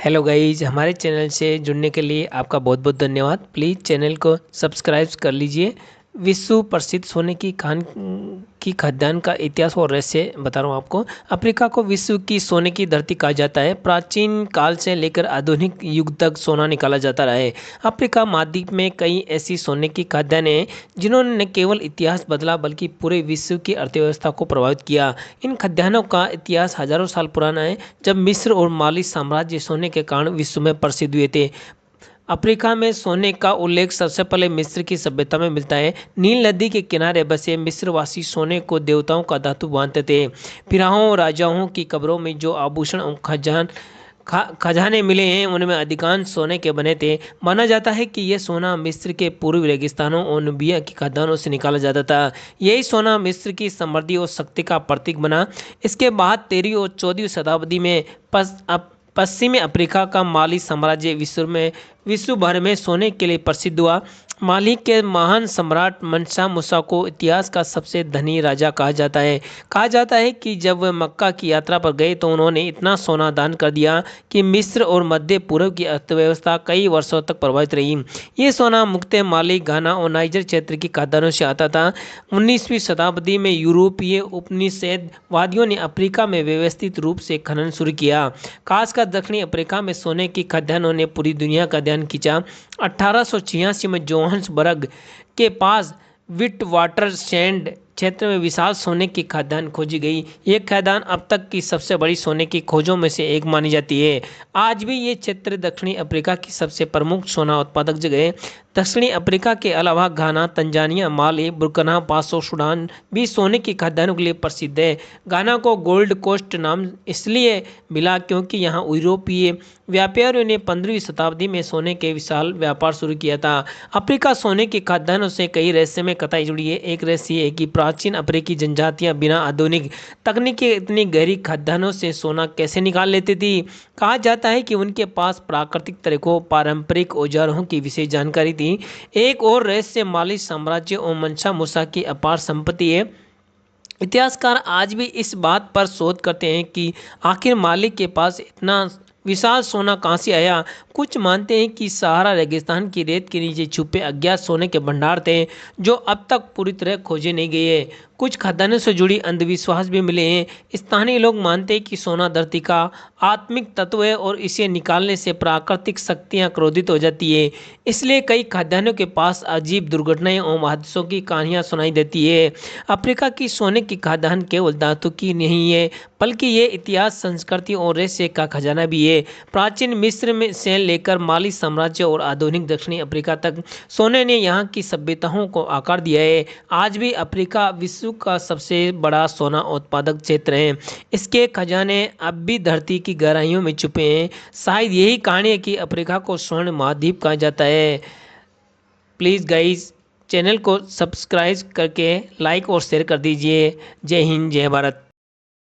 Hello guys, हमारे channel से जुड़ने के लिए आपका बहुत बहुत धन्यवाद। प्लीज़ चैनल को सब्सक्राइब कर लीजिए। विश्व प्रसिद्ध सोने की खाद्यान्न का इतिहास और रहस्य बता रहा हूँ आपको। अफ्रीका को विश्व की सोने की धरती कहा जाता है। प्राचीन काल से लेकर आधुनिक युग तक सोना निकाला जाता रहा है। अफ्रीका महाद्वीप में कई ऐसी सोने की खाद्यान्न हैं जिन्होंने न केवल इतिहास बदला बल्कि पूरे विश्व की अर्थव्यवस्था को प्रभावित किया। इन खाद्यान्नों का इतिहास हजारों साल पुराना है, जब मिस्र और माली साम्राज्य सोने के कारण विश्व में प्रसिद्ध हुए थे। अफ्रीका में सोने का उल्लेख सबसे पहले मिस्र की सभ्यता में मिलता है। नील नदी के किनारे बसे मिस्रवासी सोने को देवताओं का धातु मानते थे। फिरौन राजाओं की कब्रों में जो आभूषण और खजाने मिले हैं उनमें अधिकांश सोने के बने थे। माना जाता है कि यह सोना मिस्र के पूर्व रेगिस्तानों और नुबिया की खदानों से निकाला जाता था। यही सोना मिस्र की समृद्धि और शक्ति का प्रतीक बना। इसके बाद 13वीं और 14वीं शताब्दी में पश्चिमी अफ्रीका का माली साम्राज्य विश्व भर में सोने के लिए प्रसिद्ध हुआ। माली के महान सम्राट मनसा मूसा को इतिहास का सबसे धनी राजा कहा जाता है। कहा जाता है कि जब वह मक्का की यात्रा पर गए तो उन्होंने इतना सोना दान कर दिया कि मिस्र और मध्य पूर्व की अर्थव्यवस्था कई वर्षों तक प्रभावित रही। ये सोना मुख्यतः माली, घाना और नाइजर क्षेत्र की खादानों से आता था। 19वीं शताब्दी में यूरोपीय उपनिषेधवादियों ने अफ्रीका में व्यवस्थित रूप से खनन शुरू किया। खासकर दक्षिणी अफ्रीका में सोने की खाद्यान्नों ने पूरी दुनिया का ध्यान खींचा। 1886 में जोहान्सबर्ग के पास विटवाटर सैंड क्षेत्र में विशाल सोने की खादान खोजी गई। ये खादान अब तक की सबसे बड़ी सोने की खोजों में से एक मानी जाती है। आज भी ये क्षेत्र दक्षिणी अफ्रीका की सबसे प्रमुख सोना उत्पादक जगह है। दक्षिणी अफ्रीका के अलावा घाना, तंजानिया, माली, बुर्किना फासो, सूडान भी सोने की खाद्यान्नों के लिए प्रसिद्ध है। घाना को गोल्ड कोस्ट नाम इसलिए मिला क्योंकि यहाँ यूरोपीय व्यापारियों ने 15वीं शताब्दी में सोने के विशाल व्यापार शुरू किया था। अफ्रीका सोने की खाद्यान्नों से कई रहस्यमय कथाएं जुड़ी है। एक रहस्य है कि प्राचीन अफ्रीकी जनजातियां बिना आधुनिक तकनीक के इतनी गहरी खाद्यान्नों से सोना कैसे निकाल लेती थी। कहा जाता है कि उनके पास प्राकृतिक तरीकों, पारंपरिक औजारों की विशेष जानकारी थी। एक और रहस्य माली साम्राज्य और मनसा मूसा की अपार संपत्ति है। इतिहासकार आज भी इस बात पर शोध करते हैं कि आखिर मालिक के पास इतना विशाल सोना कहाँ से आया। कुछ मानते हैं कि सहारा रेगिस्तान की रेत के नीचे छुपे अज्ञात सोने के भंडार थे जो अब तक पूरी तरह खोजे नहीं गए। कुछ खदानों से जुड़ी अंधविश्वास भी मिले हैं। स्थानीय लोग मानते हैं कि सोना धरती का आत्मिक तत्व है और इसे निकालने से प्राकृतिक शक्तियां क्रोधित हो जाती है। इसलिए कई खाद्यान्नों के पास अजीब दुर्घटनाएं और हादसों की कहानियां सुनाई देती है। अफ्रीका की सोने की खाद्यान्न केवल धातु की नहीं है, बल्कि ये इतिहास, संस्कृति और रहस्य का खजाना भी है। प्राचीन मिस्र में से लेकर माली साम्राज्य और आधुनिक दक्षिणी अफ्रीका तक सोने ने यहाँ की सभ्यताओं को आकार दिया है। आज भी अफ्रीका विश्व का सबसे बड़ा सोना उत्पादक क्षेत्र है। इसके खजाने अब भी धरती की गहराइयों में छुपे हैं। शायद यही कहानी है कि अफ्रीका को स्वर्ण महाद्वीप कहा जाता है। प्लीज़ गाइज, चैनल को सब्सक्राइब करके लाइक और शेयर कर दीजिए। जय हिंद, जय भारत।